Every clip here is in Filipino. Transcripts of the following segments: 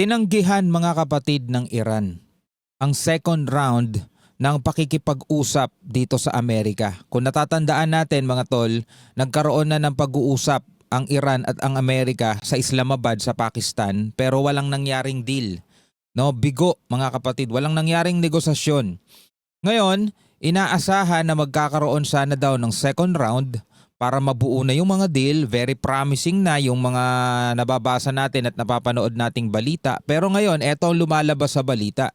Tinanggihan mga kapatid ng Iran ang second round ng pakikipag-usap dito sa Amerika. Kung natatandaan natin mga tol, nagkaroon na ng pag-uusap ang Iran at ang Amerika sa Islamabad sa Pakistan pero walang nangyaring deal. No, bigo mga kapatid, walang nangyaring negosasyon. Ngayon, inaasahan na magkakaroon sana daw ng second round para mabuo na yung mga deal. Very promising na yung mga nababasa natin at napapanood nating balita. Pero ngayon, eto ang lumalabas sa balita.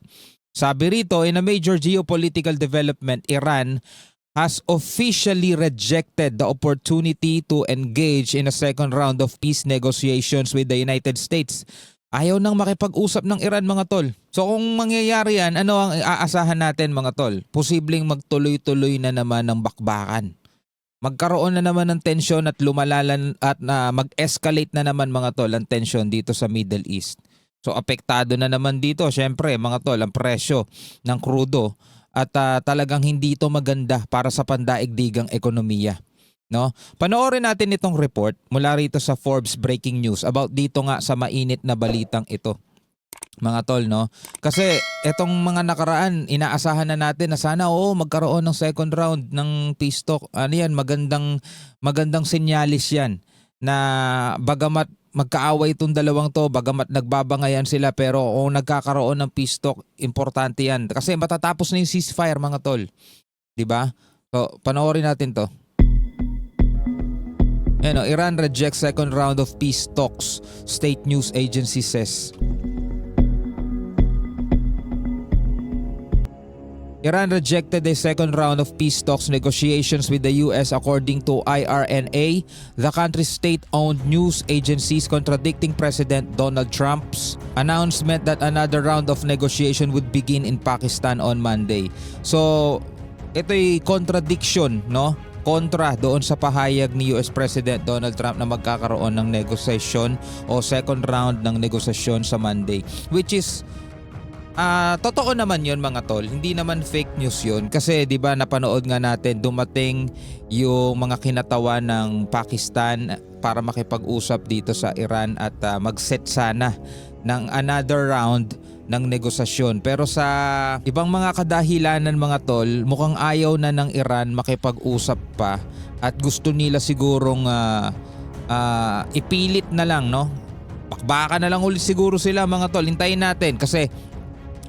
Sabi rito, in a major geopolitical development, Iran has officially rejected the opportunity to engage in a second round of peace negotiations with the United States. Ayaw nang makipag-usap ng Iran mga tol. So kung mangyayari yan, ano ang aasahan natin mga tol? Posibleng magtuloy-tuloy na naman ng bakbakan. Magkaroon na naman ng tensyon at lumalalan at mag-escalate na naman mga tol ang tensyon dito sa Middle East. So apektado na naman dito syempre mga tol ang presyo ng krudo at talagang hindi ito maganda para sa pandaigdigang ekonomiya. No? Panoorin natin itong report mula rito sa Forbes Breaking News about dito nga sa mainit na balitang ito. Mga tol, no? Kasi etong mga nakaraan, inaasahan na natin na sana magkaroon ng second round ng peace talk. Ano yan, magandang senyalis yan na bagamat magkaaway itong dalawang to, bagamat nagbabangayan sila pero kung nagkakaroon ng peace talk, importante yan. Kasi matatapos na yung ceasefire mga tol. 'Di ba? So, panoorin natin to. Iran rejects second round of peace talks, state news agency says. Iran rejected a second round of peace talks negotiations with the US according to IRNA, the country's state-owned news agencies, contradicting President Donald Trump's announcement that another round of negotiation would begin in Pakistan on Monday. So, ito'y contradiction, no? Kontra doon sa pahayag ni US President Donald Trump na magkakaroon ng negosasyon o second round ng negosasyon sa Monday. Which is, totoo naman yun mga tol. Hindi naman fake news yun. Kasi di ba napanood nga natin dumating yung mga kinatawan ng Pakistan para makipag-usap dito sa Iran at mag-set sana ng another round ng negosasyon. Pero sa ibang mga kadahilanan mga tol, mukhang ayaw na ng Iran makipag-usap pa at gusto nila sigurong ipilit na lang, no? Bakbaka na lang ulit siguro sila mga tol. Hintayin natin kasi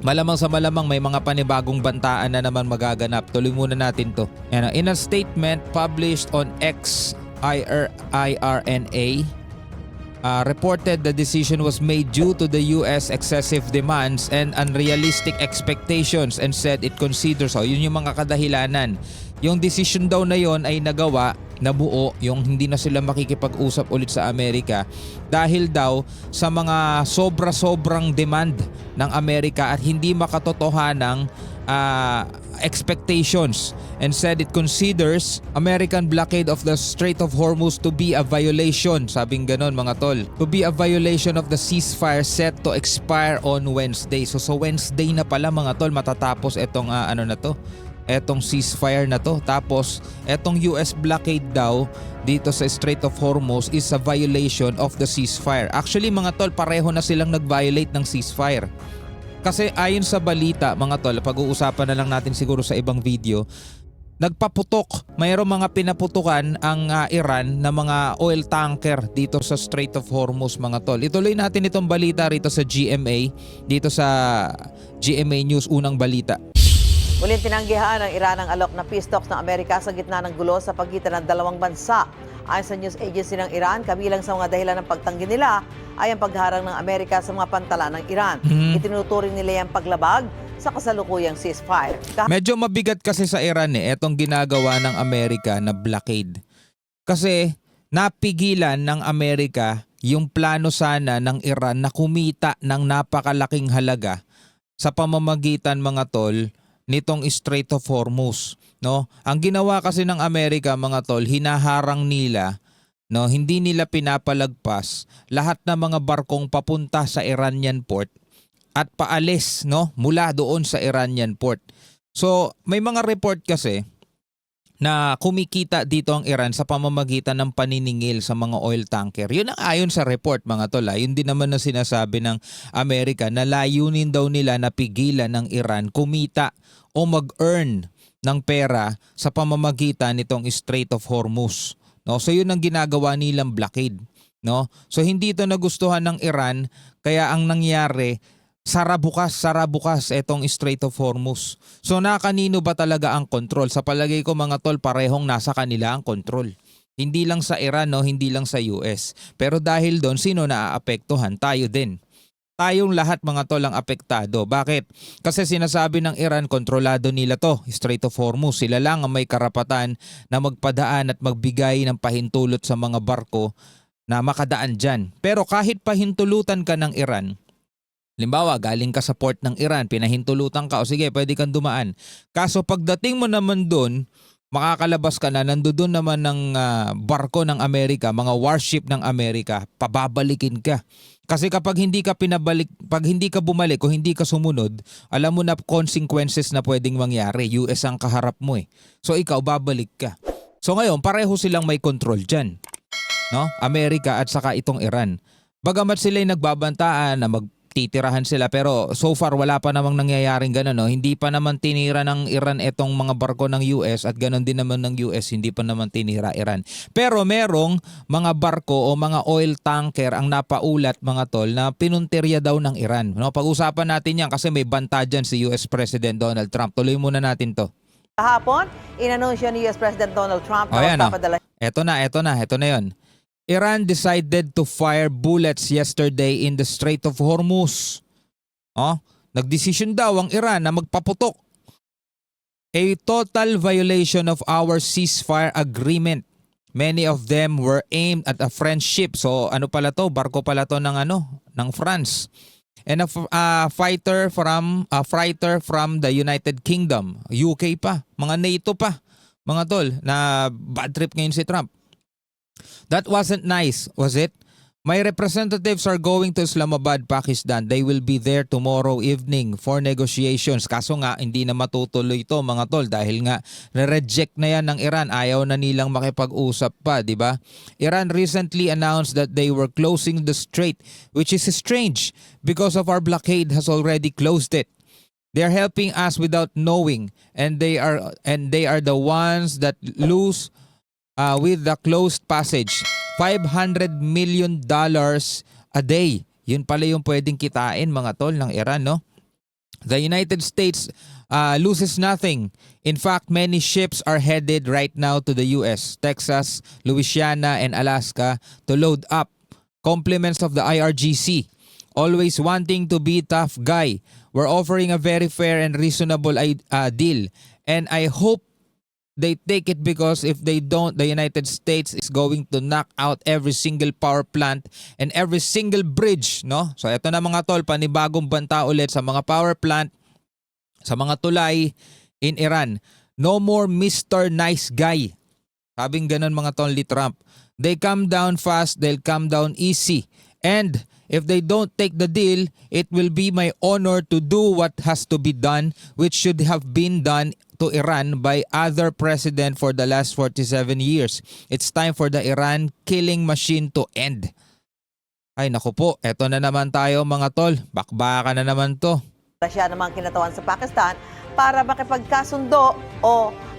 malamang sa malamang may mga panibagong bantaan na naman magaganap. Tuloy muna natin to. In a statement published on X, IRNA reported the decision was made due to the US excessive demands and unrealistic expectations and said it considers, yun yung mga kadahilanan. Yung decision daw na yon ay nagawa, nabuo, yung hindi na sila makikipag-usap ulit sa Amerika dahil daw sa mga sobra-sobrang demand ng Amerika at hindi makatotohanang expectations, and said it considers American blockade of the Strait of Hormuz to be a violation, sabing ganon mga tol, to be a violation of the ceasefire set to expire on Wednesday. So Wednesday na pala mga tol matatapos etong etong ceasefire na to. Tapos etong US blockade daw dito sa Strait of Hormuz is a violation of the ceasefire. Actually mga tol, pareho na silang nag-violate ng ceasefire. Kasi ayon sa balita mga tol, pag-uusapan na lang natin siguro sa ibang video, nagpaputok, mayroong mga pinaputukan ang Iran na mga oil tanker dito sa Strait of Hormuz mga tol. Ituloy natin itong balita rito sa GMA, dito sa GMA News, unang balita. Muling tinanggihan ng Iran ang alok na peace talks ng Amerika sa gitna ng gulo sa pagitan ng dalawang bansa. Ayon sa news agency ng Iran, kabilang sa mga dahilan ng pagtanggi nila ay ang pagharang ng Amerika sa mga pantala ng Iran. Itinuturing nila yung paglabag sa kasalukuyang ceasefire. Medyo mabigat kasi sa Iran etong ginagawa ng Amerika na blockade. Kasi napigilan ng Amerika yung plano sana ng Iran na kumita ng napakalaking halaga sa pamamagitan mga tol nitong Strait of Hormuz, no? Ang ginawa kasi ng Amerika mga tol, hinaharang nila, no, hindi nila pinapalagpas lahat ng mga barkong papunta sa Iranian port at paalis, no, mula doon sa Iranian port. So, may mga report kasi na kumikita dito ang Iran sa pamamagitan ng paniningil sa mga oil tanker. Yun ang ayon sa report mga tol. Yun din naman na sinasabi ng Amerika na layunin daw nila na pigilan ng Iran kumita o mag-earn ng pera sa pamamagitan nitong Strait of Hormuz. No? So yun ang ginagawa nilang blockade. No? So hindi ito nagustuhan ng Iran, kaya ang nangyari, sara bukas etong Strait of Hormuz. So kanino ba talaga ang control? Sa palagay ko mga tol, parehong nasa kanila ang control. Hindi lang sa Iran, no? Hindi lang sa US. Pero dahil doon, sino naaapektuhan? Tayo din. Tayong lahat mga tol ang apektado. Bakit? Kasi sinasabi ng Iran, kontrolado nila to, Strait of Hormuz. Sila lang ang may karapatan na magpadaan at magbigay ng pahintulot sa mga barko na makadaan dyan. Pero kahit pahintulutan ka ng Iran, halimbawa, galing ka sa port ng Iran, pinahintulutan ka, o sige, pwede kang dumaan. Kaso pagdating mo naman doon, makakalabas ka na, nandoon naman ng barko ng Amerika, mga warship ng Amerika, pababalikin ka. Kasi kapag hindi ka pinabalik, pag hindi ka bumalik o hindi ka sumunod, alam mo na consequences na pwedeng mangyari. US ang kaharap mo eh. So ikaw, babalik ka. So ngayon, pareho silang may control dyan. No? Amerika at saka itong Iran. Bagamat sila'y nagbabantaan na titirahan sila, pero so far wala pa namang nangyayaring gano'n. No? Hindi pa naman tinira ng Iran itong mga barko ng US at gano'n din naman ng US, hindi pa naman tinira Iran. Pero merong mga barko o mga oil tanker ang napaulat mga tol na pinuntirya daw ng Iran. No? Pag-usapan natin yan kasi may banta dyan si US President Donald Trump. Tuloy muna natin to. Kahapon, inanunsyo ni US President Donald Trump na Ayan, magpapadala. Ito na yon. Iran decided to fire bullets yesterday in the Strait of Hormuz. Nagdesisyon daw ang Iran na magpaputok. A total violation of our ceasefire agreement. Many of them were aimed at a French ship. So ano pala to? Barko pala to ng France. And a fighter from the United Kingdom, UK pa, mga NATO pa. Mga tol, na bad trip ngayon si Trump. That wasn't nice, was it? My representatives are going to Islamabad, Pakistan. They will be there tomorrow evening for negotiations. Kaso nga, hindi na matutuloy ito mga tol dahil nga na-reject na yan ng Iran. Ayaw na nilang makipag-usap pa, di ba? Iran recently announced that they were closing the strait, which is strange because of our blockade has already closed it. They are helping us without knowing, and they are the ones that lose with the closed passage. $500 million a day. Yun pala yung pwedeng kitain mga tol ng Iran, no? The United States loses nothing. In fact, many ships are headed right now to the US, Texas, Louisiana, and Alaska to load up compliments of the IRGC. Always wanting to be tough guy. We're offering a very fair and reasonable deal. And I hope they take it, because if they don't, the United States is going to knock out every single power plant and every single bridge, no? So ito na mga tol, panibagong banta ulit sa mga power plant, sa mga tulay in Iran. No more Mr. Nice Guy. Sabing ganun mga tol ni Trump. They come down fast, they'll come down easy. And if they don't take the deal, it will be my honor to do what has to be done, which should have been done to Iran by other president for the last 47 years. It's time for the Iran killing machine to end. Ay naku po, eto na naman tayo mga tol. Bakbaka na naman to. Siya namang kinatawan sa Pakistan para makipagkasundo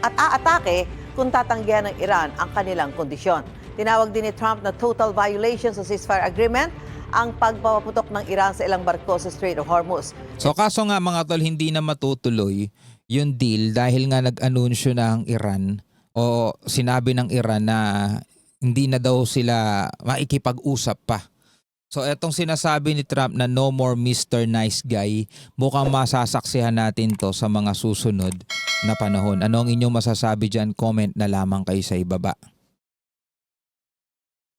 at aatake kung tatanggihan ng Iran ang kanilang kondisyon. Tinawag din ni Trump na total violation sa ceasefire agreement ang pagpapaputok ng Iran sa ilang barko sa Strait of Hormuz. So kaso nga mga tol, hindi na matutuloy yung deal dahil nga nag-anunsyo na ang Iran o sinabi ng Iran na hindi na daw sila maikipag-usap pa. So etong sinasabi ni Trump na no more Mr. Nice Guy, mukhang masasaksihan natin to sa mga susunod na panahon. Ano ang inyong masasabi dyan? Comment na lamang kayo sa ibaba.